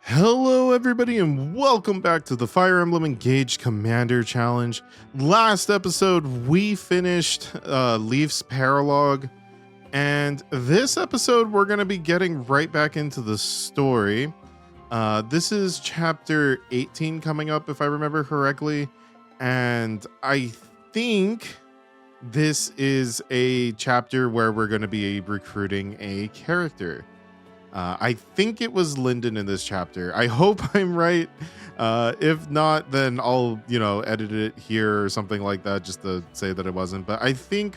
Hello everybody and welcome back to the Fire Emblem Engage Commander Challenge. Last episode we finished Leaf's Paralogue, and this episode we're going to be getting right back into the story. This is chapter 18 coming up if I remember correctly, and I think this is a chapter where we're going to be recruiting a character. I think it was Lyndon in this chapter. I hope I'm right. If not, then I'll, edit it here or something like that just to say that it wasn't. But I think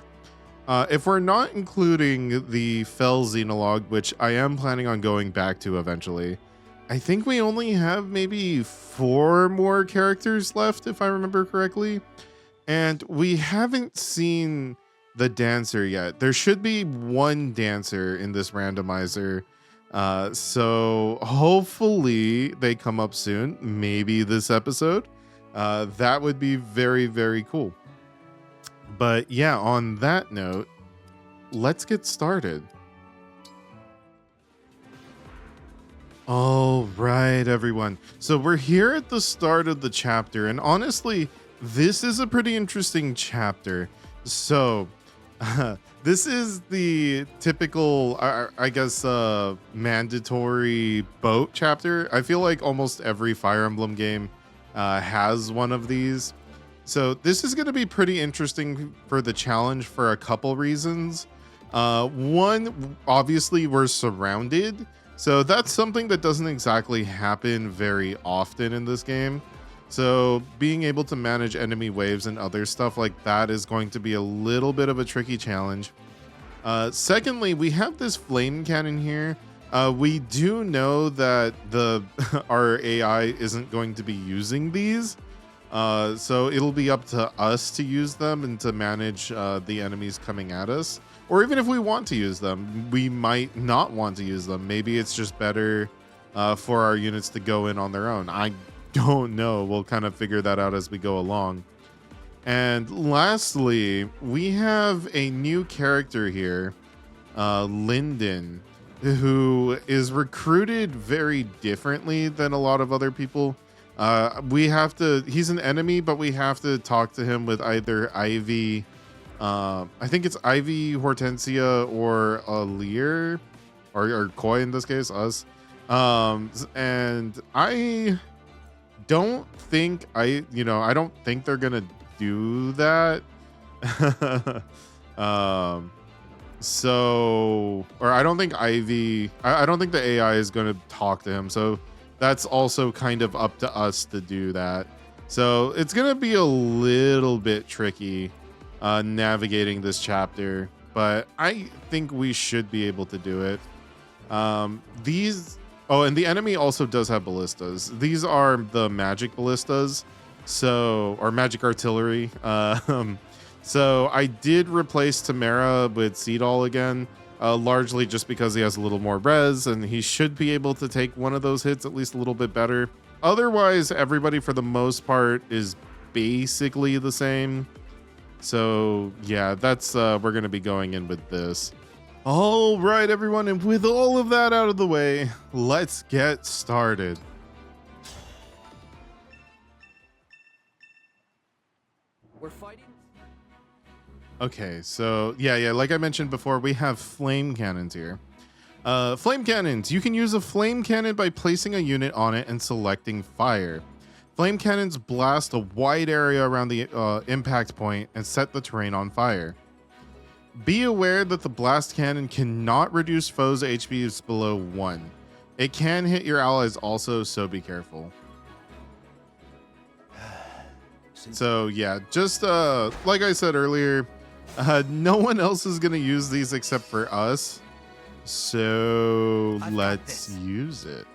if we're not including the Fell Xenologue, which I am planning on going back to eventually, I think we only have maybe 4 more characters left, if I remember correctly. And we haven't seen the dancer yet. There should be 1 dancer in this randomizer. So hopefully they come up soon, maybe this episode. That would be very, very cool. But yeah, on that note, let's get started. All right, everyone. So we're here at the start of the chapter, and honestly, this is a pretty interesting chapter. So this is the typical, I guess, mandatory boat chapter. I feel like almost every Fire Emblem game has one of these. So this is going to be pretty interesting for the challenge for a couple reasons. One, obviously, we're surrounded. So that's something that doesn't exactly happen very often in this game. So being able to manage enemy waves and other stuff like that is going to be a little bit of a tricky challenge. Secondly, we have this flame cannon here. We do know that our AI isn't going to be using these. So it'll be up to us to use them and to manage the enemies coming at us. Or even if we want to use them, we might not want to use them. Maybe it's just better for our units to go in on their own. I don't know. We'll kind of figure that out as we go along. And lastly, we have a new character here, Lyndon, who is recruited very differently than a lot of other people. He's an enemy, but we have to talk to him with either Ivy, I think it's Ivy, Hortensia, or Alear, or Koi in this case, us. And I don't think I don't think they're gonna do that. Or I don't think Ivy, I don't think the AI is gonna talk to him, so that's also kind of up to us to do that. So it's gonna be a little bit tricky navigating this chapter, but I think we should be able to do it. Oh, and the enemy also does have ballistas. These are the magic ballistas, or magic artillery. So I did replace Tamara with Seedall again, largely just because he has a little more res, and he should be able to take one of those hits at least a little bit better. Otherwise, everybody for the most part is basically the same. So yeah, that's we're going to be going in with this. All right, everyone, and with all of that out of the way, let's get started. We're fighting. Okay, so yeah, like I mentioned before, we have flame cannons here. Flame cannons. You can use a flame cannon by placing a unit on it and selecting fire. Flame cannons blast a wide area around the impact point and set the terrain on fire. Be aware that the blast cannon cannot reduce foes' HPs below 1. It can hit your allies also, so be careful. So yeah, just like I said earlier, no one else is going to use these except for us. So let's use it.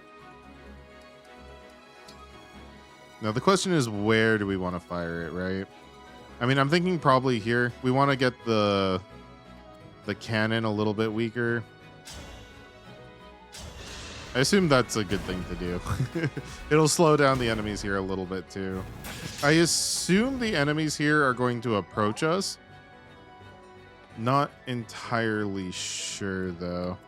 Now the question is, where do we want to fire it, right? I mean, I'm thinking probably here. We want to get the cannon a little bit weaker. I assume that's a good thing to do. It'll slow down the enemies here a little bit too. I assume the enemies here are going to approach us. Not entirely sure though.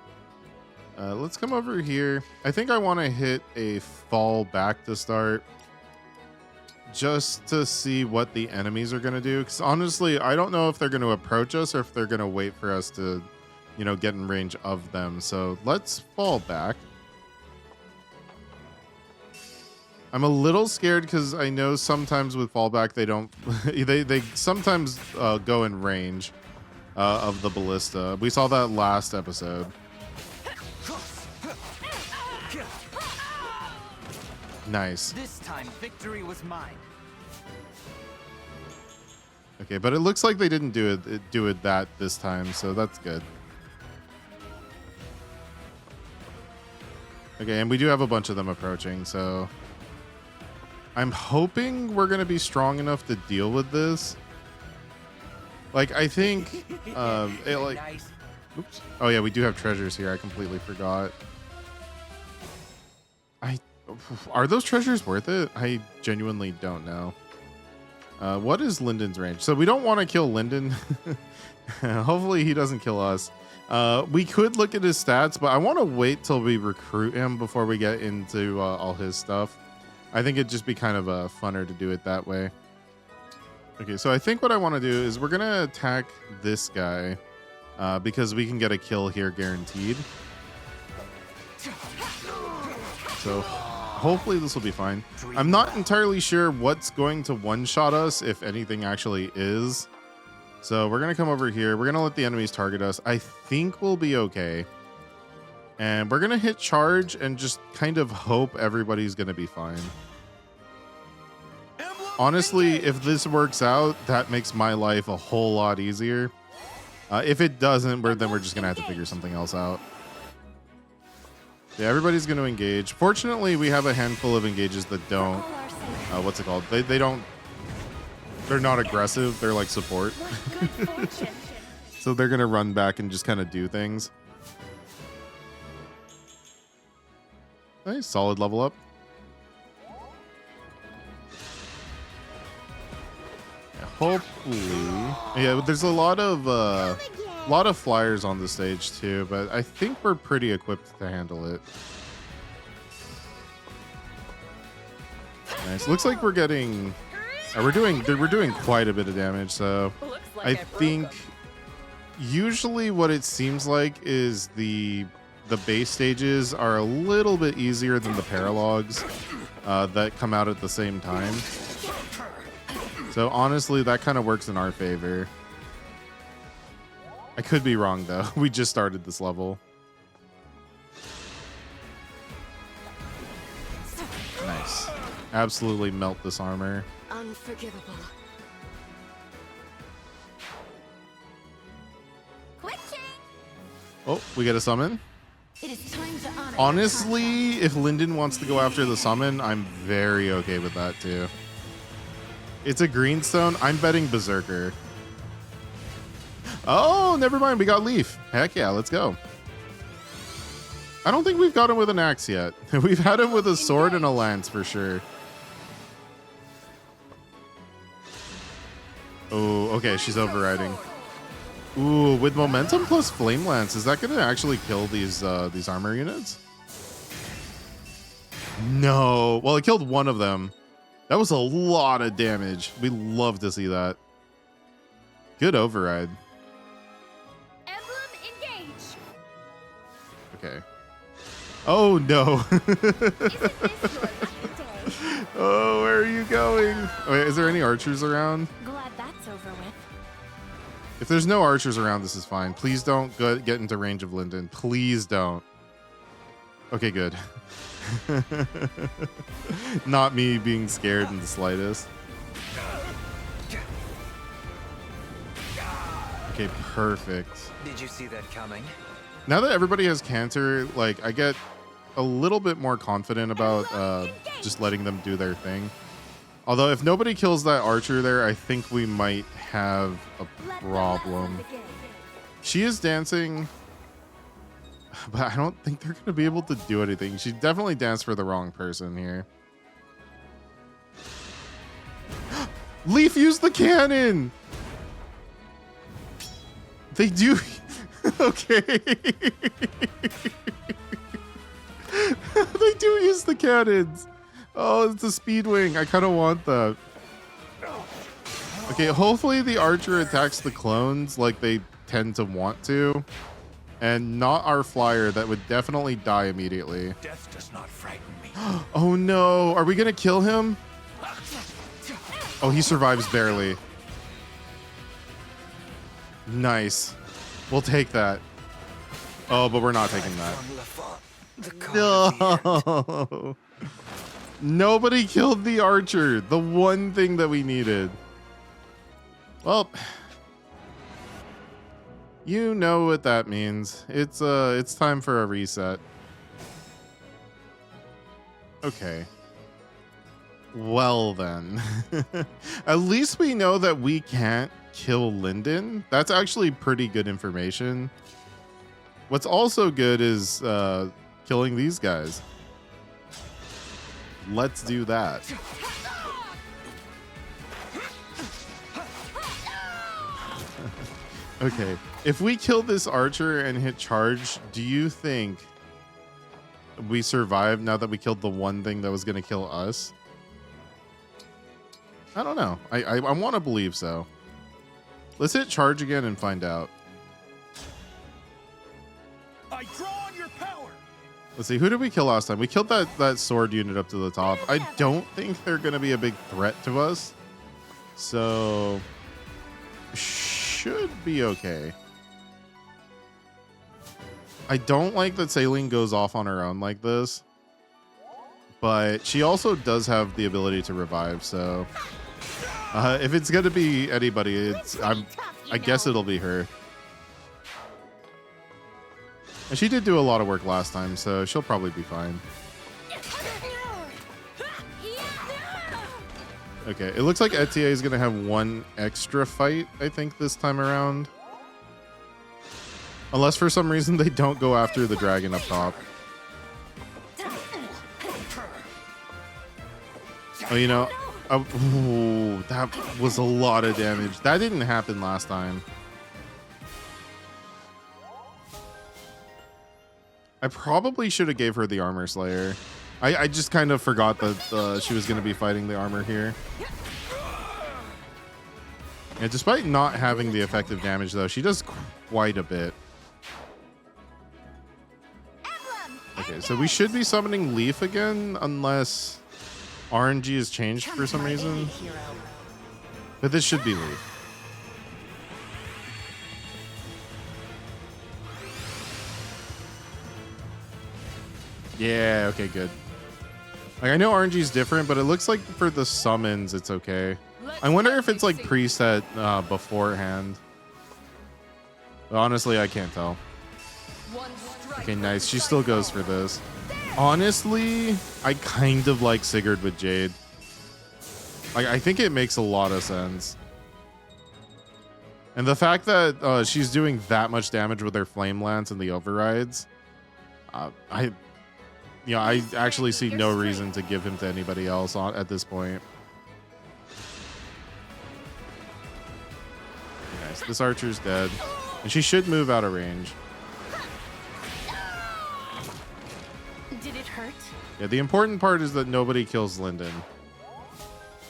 Let's come over here. I think I want to hit a fall back to start, just to see what the enemies are going to do. Because honestly, I don't know if they're going to approach us or if they're going to wait for us to, you know, get in range of them. So let's fall back. I'm a little scared because I know sometimes with fallback they don't they sometimes go in range of the ballista. We saw that last episode. Nice. This time victory was mine. Okay, but it looks like they didn't do it that this time, so that's good. Okay, and we do have a bunch of them approaching, so I'm hoping we're going to be strong enough to deal with this. Like, I think, Nice. oops. Oh yeah, we do have treasures here. I completely forgot. Are those treasures worth it? I genuinely don't know. What is Lyndon's range? So we don't want to kill Lyndon. Hopefully he doesn't kill us. We could look at his stats, but I want to wait till we recruit him before we get into all his stuff. I think it'd just be kind of funner to do it that way. Okay, so I think what I want to do is we're going to attack this guy because we can get a kill here guaranteed. So hopefully this will be fine. I'm not entirely sure what's going to one-shot us, if anything actually is. So we're going to come over here. We're going to let the enemies target us. I think we'll be okay. And we're going to hit charge and just kind of hope everybody's going to be fine. Honestly, if this works out, that makes my life a whole lot easier. If it doesn't, then we're just going to have to figure something else out. Yeah, everybody's going to engage. Fortunately, we have a handful of engages that don't. What's it called? They don't. They're not aggressive. They're like support. So they're going to run back and just kind of do things. Nice, solid level up. Yeah, hopefully, yeah. There's a lot of flyers on the stage too, but I think we're pretty equipped to handle it. Nice. Looks like we're getting, we're doing quite a bit of damage. So I think usually what it seems like is the base stages are a little bit easier than the paralogs that come out at the same time. So honestly, that kind of works in our favor. I could be wrong though. We just started this level. Nice. Absolutely melt this armor. Unforgivable. Quick change. Oh, we get a summon. It is time to honor. Honestly, if Lyndon wants to go after the summon, I'm very okay with that too. It's a greenstone. I'm betting Berserker. Oh, never mind. We got Leaf. Heck yeah, let's go. I don't think we've got him with an axe yet. We've had him with a sword and a lance for sure. Oh, okay. She's overriding. Ooh, with momentum plus flame lance, is that going to actually kill these armor units? No. Well, it killed one of them. That was a lot of damage. We love to see that. Good override. Emblem Engage. Okay. Oh no. Oh, where are you going? Wait, is there any archers around? Glad that's over with. If there's no archers around, this is fine. Please don't get into range of Lyndon. Please don't. Okay, good. Not me being scared in the slightest. Okay, perfect. Did you see that coming? Now that everybody has cancer, like, I get a little bit more confident about just letting them do their thing. Although if nobody kills that archer there, I think we might have a problem. She is dancing, but I don't think they're going to be able to do anything. She definitely danced for the wrong person here. Leaf used the cannon! They do... Okay. They do use the cannons. Oh, it's a speed wing. I kind of want that. Okay, hopefully the archer attacks the clones like they tend to want to, and not our flyer that would definitely die immediately. Death does not frighten me. Oh no, are we gonna kill him? Oh, he survives barely. Nice. We'll take that. Oh, but we're not taking that. No. Nobody killed the archer. The one thing that we needed. Well, you know what that means. It's time for a reset. Okay. Well then. At least we know that we can't kill Lyndon. That's actually pretty good information. What's also good is killing these guys. Let's do that. Okay, if we kill this archer and hit charge, do you think we survive now that we killed the one thing that was going to kill us? I don't know. I want to believe so. Let's hit charge again and find out. I draw on your power. Let's see, who did we kill last time? We killed that sword unit up to the top. I don't think they're going to be a big threat to us. So should be okay. I don't like that Saline goes off on her own like this, but she also does have the ability to revive. So if it's going to be anybody, I guess it'll be her. And she did do a lot of work last time, so she'll probably be fine. Okay, it looks like Etier is going to have one extra fight, I think, this time around. Unless for some reason they don't go after the dragon up top. Oh, you know, ooh, that was a lot of damage. That didn't happen last time. I probably should have gave her the armor slayer. I just kind of forgot that she was going to be fighting the armor here. And despite not having the effective damage, though, she does quite a bit. Okay, so we should be summoning Leaf again, unless RNG has changed for some reason. But this should be Leaf. Yeah, okay, good. Like, I know RNG is different, but it looks like for the summons, it's okay. I wonder if it's like preset beforehand. But honestly, I can't tell. Okay, nice. She still goes for this. Honestly, I kind of like Sigurd with Jade. Like, I think it makes a lot of sense. And the fact that she's doing that much damage with her Flame Lance and the overrides, I actually see no reason to give him to anybody else at this point. Nice. This archer's dead. And she should move out of range. Did it hurt? Yeah, the important part is that nobody kills Lyndon.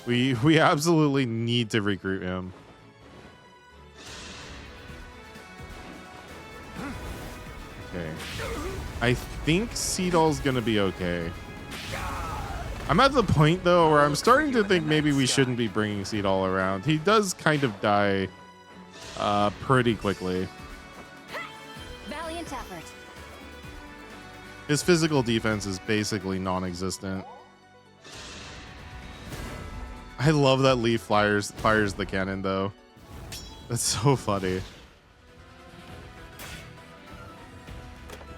We absolutely need to recruit him. Okay. I think Seedall's gonna be okay. I'm at the point though where I'm starting to think maybe we shouldn't be bringing Seedall around. He does kind of die pretty quickly. Valiant effort. His physical defense is basically non-existent. I love that Leaf fires the cannon though. That's so funny.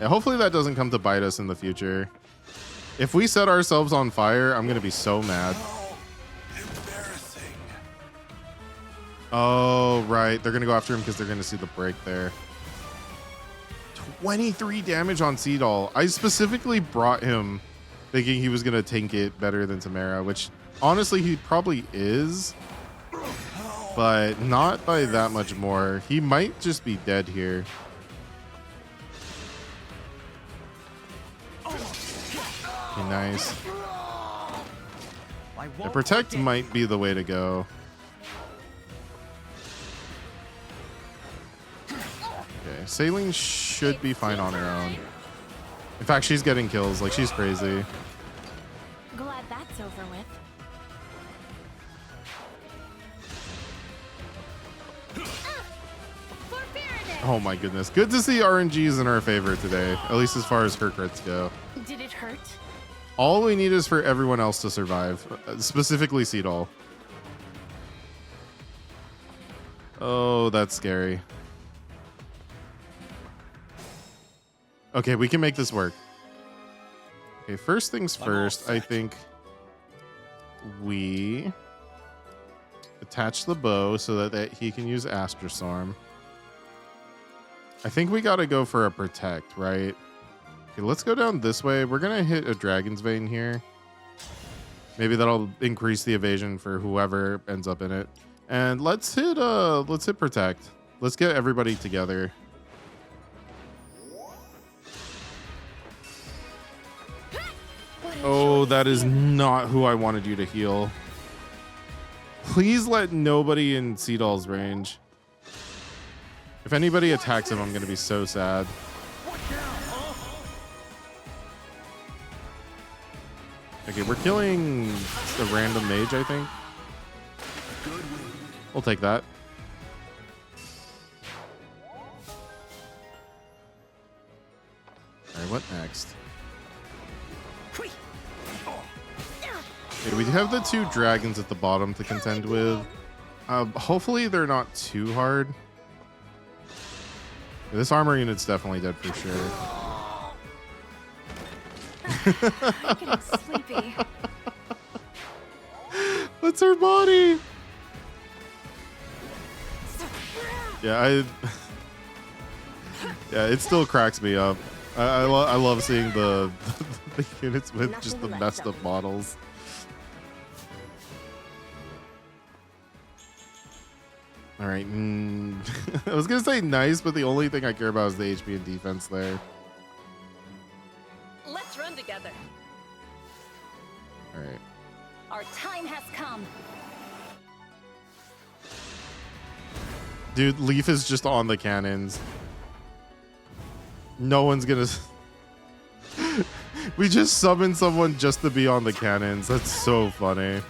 Yeah, hopefully that doesn't come to bite us in the future. If we set ourselves on fire, I'm gonna be so mad. Embarrassing. Oh, right. They're gonna go after him because they're gonna see the break there. 23 damage on Seedall. I specifically brought him thinking he was gonna tank it better than Tamara, which honestly he probably is, but not by that much more. He might just be dead here. Okay, nice. I The won't protect forget. might be the way to go. Okay, Saline should be fine on her own. In fact, she's getting kills. Like, she's crazy. Glad that's over with. For fairness. Oh my goodness. Good to see RNGs in our favor today, at least as far as her crits go. Did it hurt? All we need is for everyone else to survive, specifically Seedall. Oh, that's scary. Okay, we can make this work. Okay, first things first, I think we attach the bow so that he can use Astrostorm. I think we gotta go for a protect, right? Okay, let's go down this way. We're gonna hit a Dragon's Vein here. Maybe that'll increase the evasion for whoever ends up in it. And let's hit protect. Let's get everybody together. Oh, that is not who I wanted you to heal. Please let nobody in Seedall's range. If anybody attacks him, I'm gonna be so sad. Okay, we're killing the random mage, I think. We'll take that. Alright, what next? Okay, we have the two dragons at the bottom to contend with. Hopefully they're not too hard. This armor unit's definitely dead for sure. I'm getting sleepy. What's her body? Yeah, yeah, it still cracks me up. I love seeing the the units with just the messed up models. All right, I was gonna say nice, but the only thing I care about is the HP and defense there. Let's run together. All right. Our time has come. Dude, Leaf is just on the cannons. No one's gonna... We just summoned someone just to be on the cannons. That's so funny.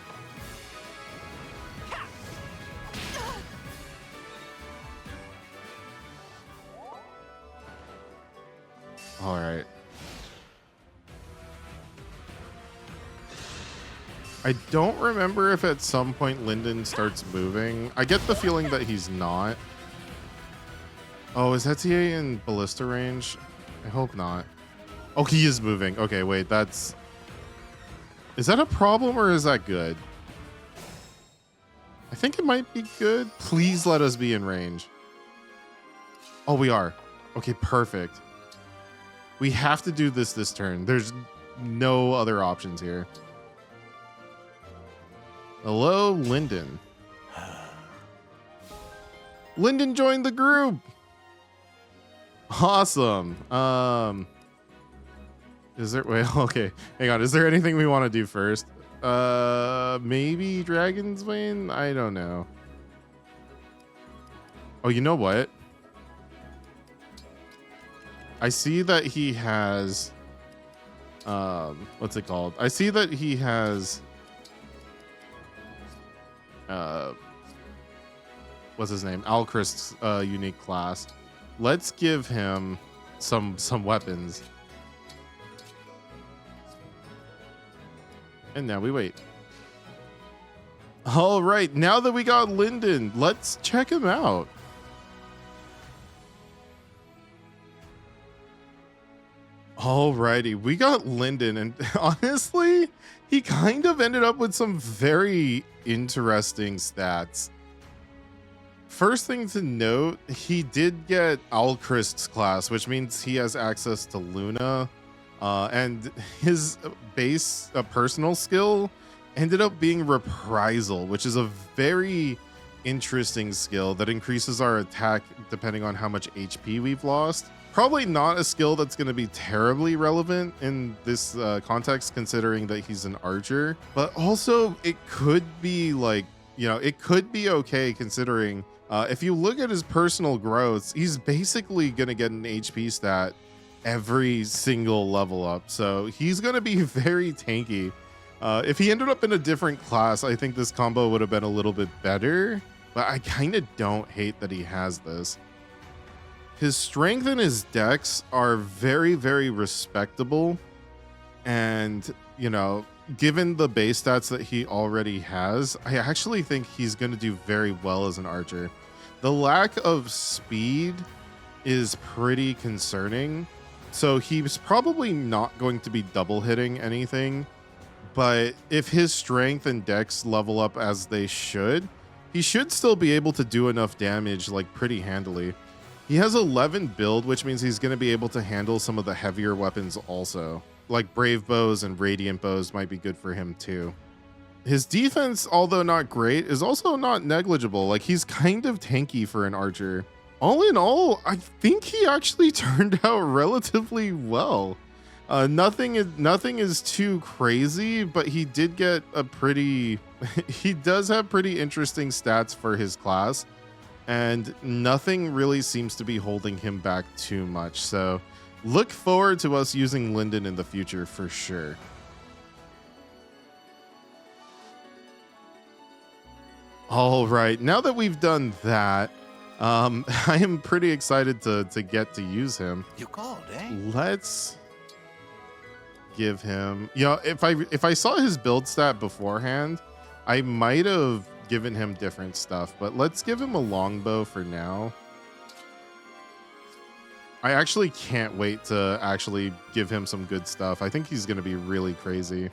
All right. I don't remember if at some point Lyndon starts moving. I get the feeling that he's not. Oh, is Etier in ballista range? I hope not. Oh, he is moving. Okay, wait, that's... Is that a problem or is that good? I think it might be good. Please let us be in range. Oh, we are. Okay, perfect. We have to do this turn. There's no other options here. Hello, Lyndon. Lyndon joined the group. Awesome. Is there... Wait, okay. Hang on. Is there anything we want to do first? Maybe Dragon's Vein? I don't know. Oh, you know what? I see that he has... what's it called? I see that he has... what's his name? Alchrist's unique class. Let's give him some weapons. And now we wait. All right, now that we got Lyndon, let's check him out. Alrighty, we got Lyndon, and honestly, he kind of ended up with some very interesting stats. First thing to note, he did get Alchrist's class, which means he has access to Luna, and his base personal skill ended up being Reprisal, which is a very interesting skill that increases our attack depending on how much HP we've lost probably not a skill that's going to be terribly relevant in this context, considering that he's an archer, but also it could be like, it could be okay considering if you look at his personal growths, he's basically going to get an HP stat every single level up. So he's going to be very tanky. If he ended up in a different class, I think this combo would have been a little bit better, but I kind of don't hate that he has this. His strength and his dex are very, very respectable. And, given the base stats that he already has, I actually think he's going to do very well as an archer. The lack of speed is pretty concerning. So he's probably not going to be double hitting anything. But if his strength and dex level up as they should, he should still be able to do enough damage like pretty handily. He has 11 build, which means he's going to be able to handle some of the heavier weapons also. Like brave bows and radiant bows might be good for him too. His defense, although not great, is also not negligible. Like he's kind of tanky for an archer. All in all, I think he actually turned out relatively well. Nothing is too crazy, but he did get a pretty, he does have pretty interesting stats for his class, and nothing really seems to be holding him back too much. So look forward to us using Lyndon in the future for sure. All right, now that we've done that, I am pretty excited to get to use him. You called, eh? Let's give him, if I saw his build stat beforehand, I might have given him different stuff, but let's give him a longbow for now. I actually can't wait to actually give him some good stuff. I think he's going to be really crazy.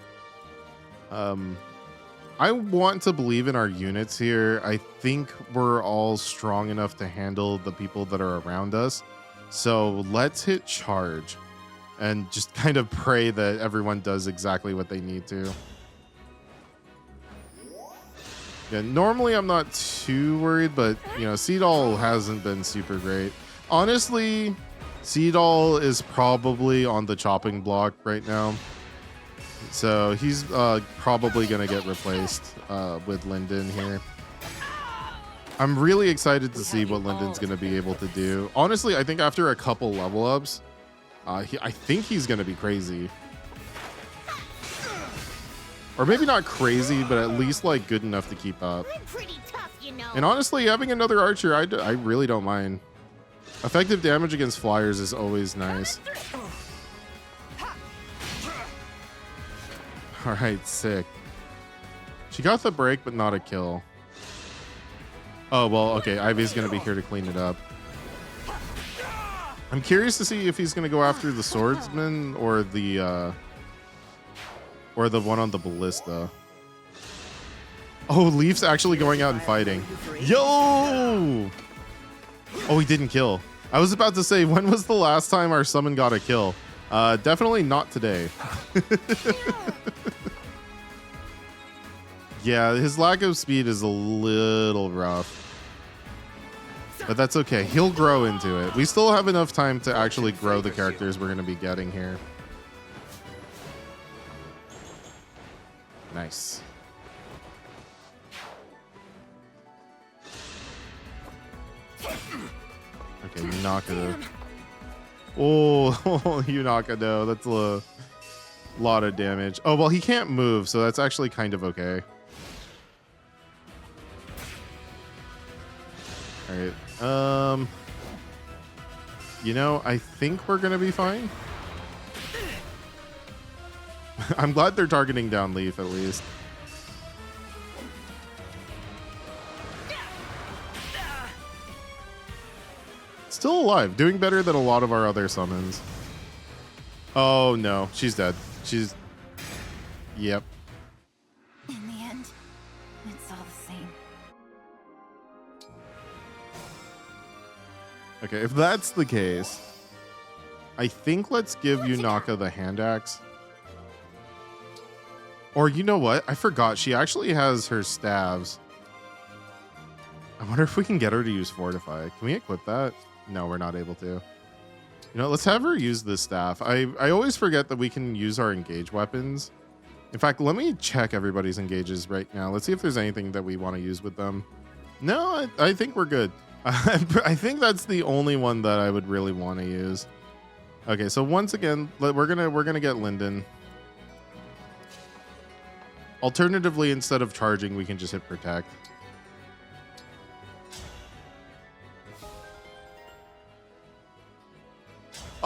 I want to believe in our units here. I think we're all strong enough to handle the people that are around us. So let's hit charge and just kind of pray that everyone does exactly what they need to. Yeah, normally I'm not too worried, but Seedall hasn't been super great. Honestly, Seedall is probably on the chopping block right now. So he's probably going to get replaced with Lyndon here. I'm really excited to see what Lyndon's going to be able to do. Honestly, I think after a couple level ups, I think he's going to be crazy. Or maybe not crazy, but at least like good enough to keep up. I'm pretty tough, And honestly, having another archer, I really don't mind. Effective damage against flyers is always nice. All right, sick. She got the break, but not a kill. Oh, well, okay. Ivy's going to be here to clean it up. I'm curious to see if he's going to go after the swordsman or the one on the ballista. Oh, Leaf's actually going out and fighting. Yo! Oh, he didn't kill. I was about to say, when was the last time our summon got a kill? Definitely not today. Yeah, his lack of speed is a little rough. But that's okay. He'll grow into it. We still have enough time to actually grow the characters we're going to be getting here. Nice. Okay, Yunakado. Oh, Yunakado. That's a lot of damage. Oh, well, he can't move, so that's actually kind of okay. All right. I think we're gonna be fine. I'm glad they're targeting down Leaf at least. Still alive, doing better than a lot of our other summons. Oh no, she's dead. Yep. In the end, it's all the same. Okay, if that's the case, I think let's give Yunaka the hand axe. Or you know what? I forgot. She actually has her staves. I wonder if we can get her to use Fortify. Can we equip that? No, we're not able to. You know, let's have her use this staff. I always forget that we can use our engage weapons. In fact, let me check everybody's engages right now. Let's see if there's anything that we want to use with them. No, I think we're good. I think that's the only one that I would really want to use. Okay, so once again, we're gonna get Lyndon. Alternatively, instead of charging, we can just hit protect.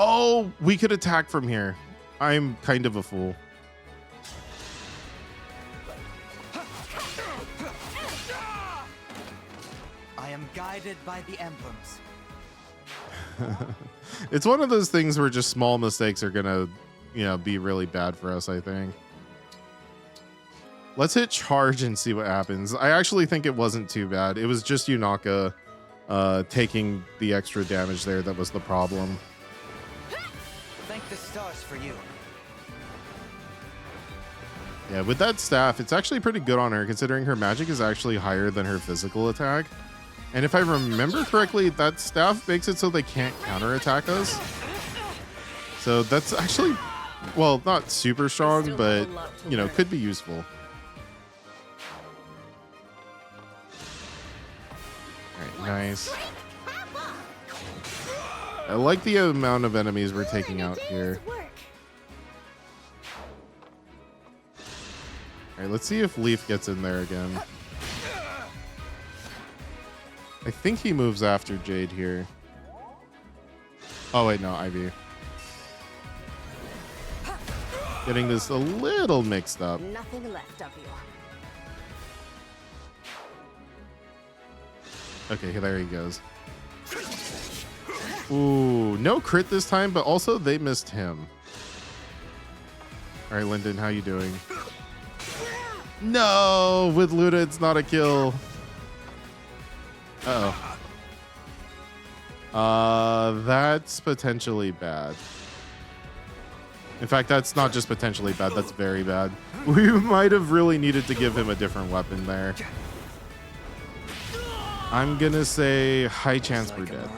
Oh, we could attack from here. I'm kind of a fool. I am guided by the emblems. It's one of those things where just small mistakes are gonna, you know, be really bad for us, I think. Let's hit charge and see what happens. I actually think it wasn't too bad. It was just Yunaka taking the extra damage there that was the problem. Thank the stars for you. Yeah, with that staff, it's actually pretty good on her considering her magic is actually higher than her physical attack. And if I remember correctly, that staff makes it so they can't counterattack us. So that's actually, well, not super strong, but, you know, could be useful. All right, nice. I like the amount of enemies we're taking out here. All right, let's see if Leaf gets in there again. I think he moves after Jade here. Oh, wait, no, Ivy. Getting this a little mixed up. Nothing left of you. Okay, there he goes. Ooh, no crit this time, but also they missed him. All right, Lyndon, how you doing? No, with Luda, it's not a kill. Uh-oh. That's potentially bad. In fact, that's not just potentially bad, that's very bad. We might have really needed to give him a different weapon there. I'm gonna say high chance we're dead.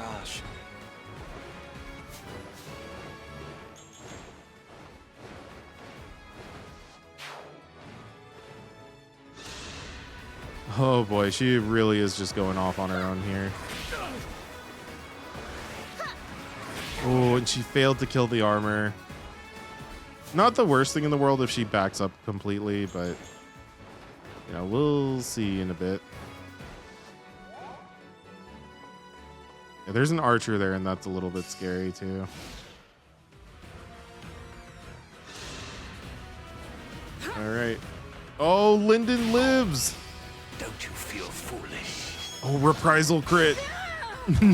Oh boy, she really is just going off on her own here. Oh, and she failed to kill the armor. Not the worst thing in the world if she backs up completely, but you know, we'll see in a bit. Yeah, there's an archer there, and that's a little bit scary too. All right. Oh, Lyndon lives. Don't you feel foolish? Oh, reprisal crit.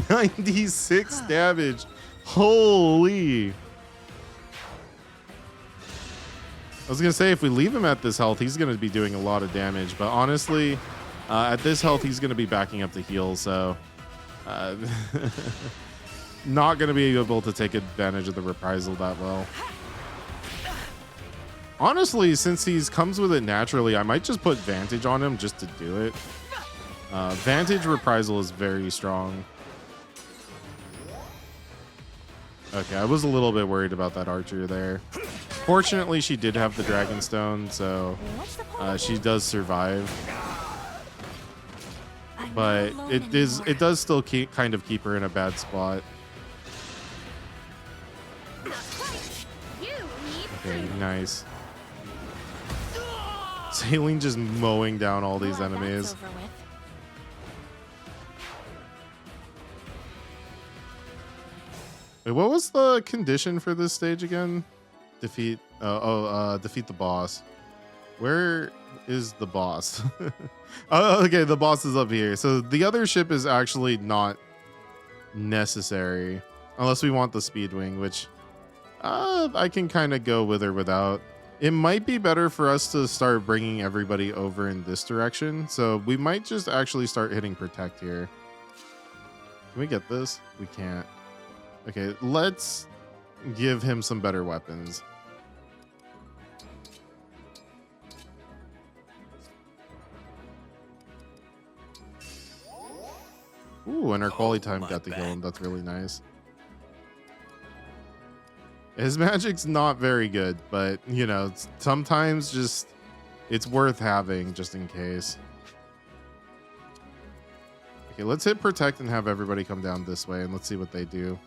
96 damage. Holy. I was going to say, if we leave him at this health, he's going to be doing a lot of damage. But honestly, at this health, he's going to be backing up the heal. So not going to be able to take advantage of the reprisal that well. Honestly, since he comes with it naturally, I might just put Vantage on him just to do it. Vantage reprisal is very strong. Okay, I was a little bit worried about that archer there. Fortunately, she did have the Dragon Stone, so she does survive. But it does still kind of keep her in a bad spot. Okay, nice. Saline just mowing down all these enemies. Wait, what was the condition for this stage again? Defeat the boss. Where is the boss? Oh, okay, the boss is up here. So the other ship is actually not necessary unless we want the Speedwing, which I can kind of go with or without. It might be better for us to start bringing everybody over in this direction. So we might just actually start hitting protect here. Can we get this? We can't. Okay, let's give him some better weapons. Ooh, and our quality time got to kill him. That's really nice. His magic's not very good, but you know, sometimes just it's worth having just in case. Okay, let's hit protect and have everybody come down this way and let's see what they do.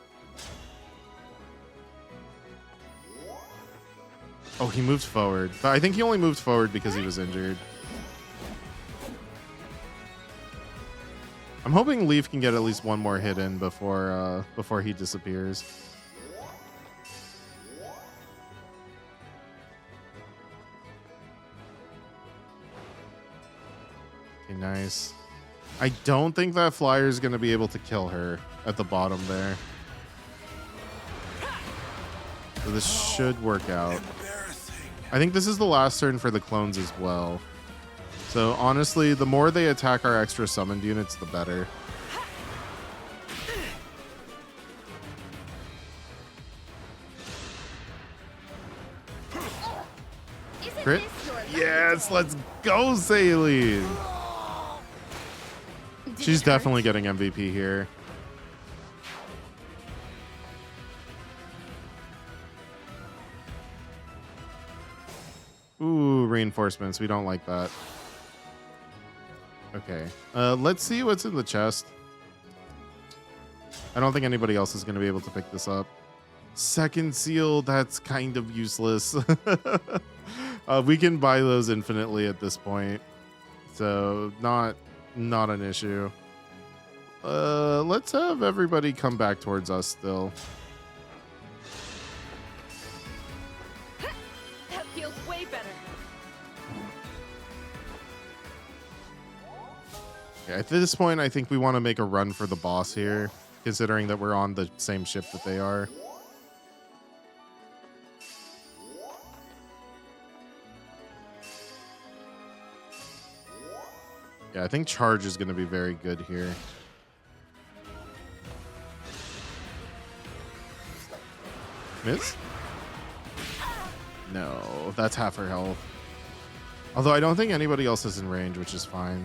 Oh, he moved forward. But I think he only moved forward because he was injured. I'm hoping Leaf can get at least one more hit in before he disappears. Okay, nice. I don't think that flyer is going to be able to kill her at the bottom there. So this should work out. I think this is the last turn for the clones as well. So honestly, the more they attack our extra summoned units, the better. Crit? Yes, let's go, Saline. She's definitely getting MVP here. Ooh, reinforcements. We don't like that. Okay. Let's see what's in the chest. I don't think anybody else is going to be able to pick this up. Second seal, that's kind of useless. We can buy those infinitely at this point. So not an issue. Let's have everybody come back towards us still. That feels way better. Okay, at this point, I think we want to make a run for the boss here, considering that we're on the same ship that they are. Yeah, I think charge is going to be very good here. Miss? No, that's half her health. Although I don't think anybody else is in range, which is fine.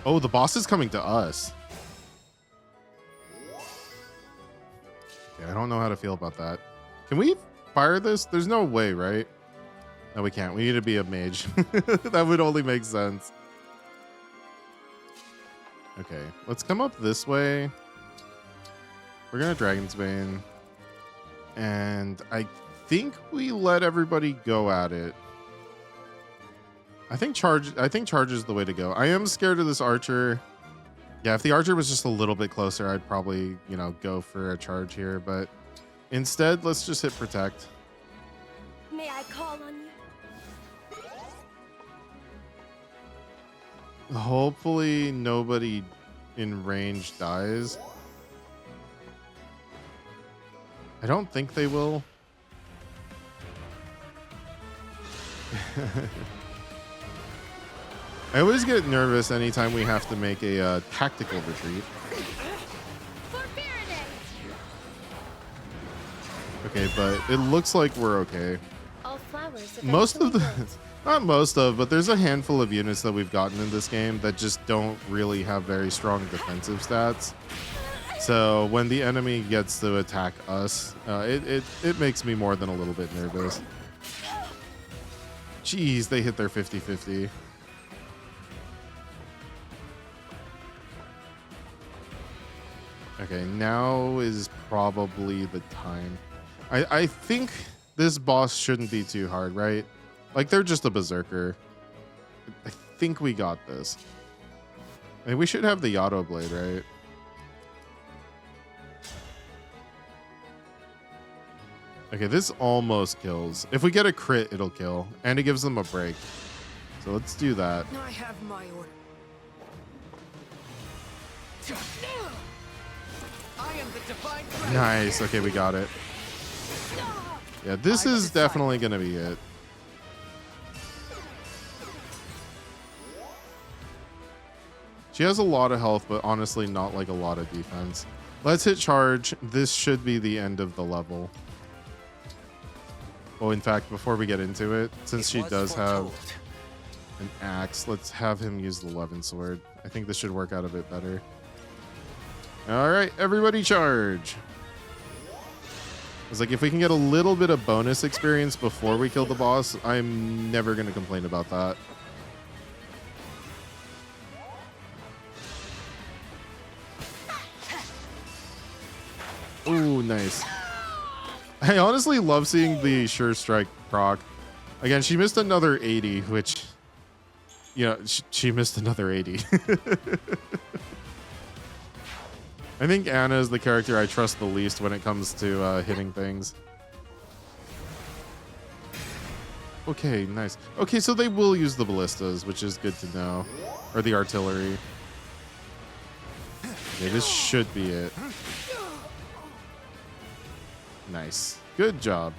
Oh, the boss is coming to us. Okay, I don't know how to feel about that. Can we fire this? There's no way, right? No, we can't. We need to be a mage. That would only make sense. Okay, let's come up this way. We're gonna Dragon's Bane. And I think we let everybody go at it. I think charge is the way to go. I am scared of this archer. Yeah, if the archer was just a little bit closer, I'd probably, you know, go for a charge here, but instead, let's just hit protect. May I call on you? Hopefully nobody in range dies. I don't think they will. I always get nervous anytime we have to make a tactical retreat. Okay, but it looks like we're okay. All flowers Most of the, eventually not most of, but there's a handful of units that we've gotten in this game that just don't really have very strong defensive stats. So when the enemy gets to attack us, it makes me more than a little bit nervous. Jeez, they hit their 50-50. Okay, now is probably the time. I think this boss shouldn't be too hard, right? Like, they're just a berserker. I think we got this. I mean, we should have the Yato Blade, right? Okay, this almost kills. If we get a crit, it'll kill. And it gives them a break. So let's do that. I have my order. I am the divine threat. Nice. Okay, we got it. Yeah, this is definitely going to be it. She has a lot of health, but honestly not like a lot of defense. Let's hit charge. This should be the end of the level. Well, in fact, before we get into it, since she does have an axe, let's have him use the Levin sword. I think this should work out a bit better. All right, everybody charge. It's like if we can get a little bit of bonus experience before we kill the boss, I'm never going to complain about that. Ooh, nice. I honestly love seeing the Sure Strike proc. Again, she missed another 80, which, you know, she missed another 80. I think Anna is the character I trust the least when it comes to hitting things. Okay, nice. Okay, so they will use the ballistas, which is good to know. Or the artillery. Okay, this should be it. Nice. Good job.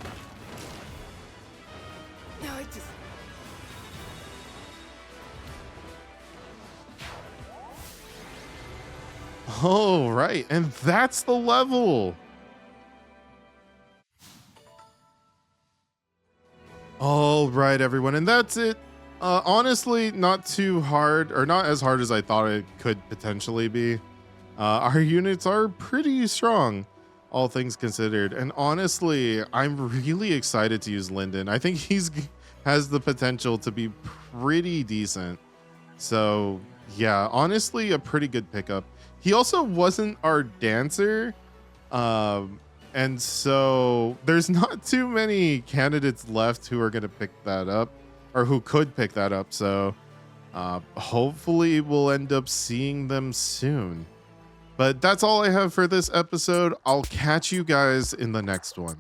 No, I just... Oh, right. And that's the level. All right, everyone. And that's it. Honestly, not too hard, or not as hard as I thought it could potentially be. Our units are pretty strong, all things considered. And honestly, I'm really excited to use Lyndon. I think he's has the potential to be pretty decent. So yeah, honestly, a pretty good pickup. He also wasn't our dancer. And so there's not too many candidates left who are going to pick that up, or who could pick that up. So hopefully we'll end up seeing them soon. But that's all I have for this episode. I'll catch you guys in the next one.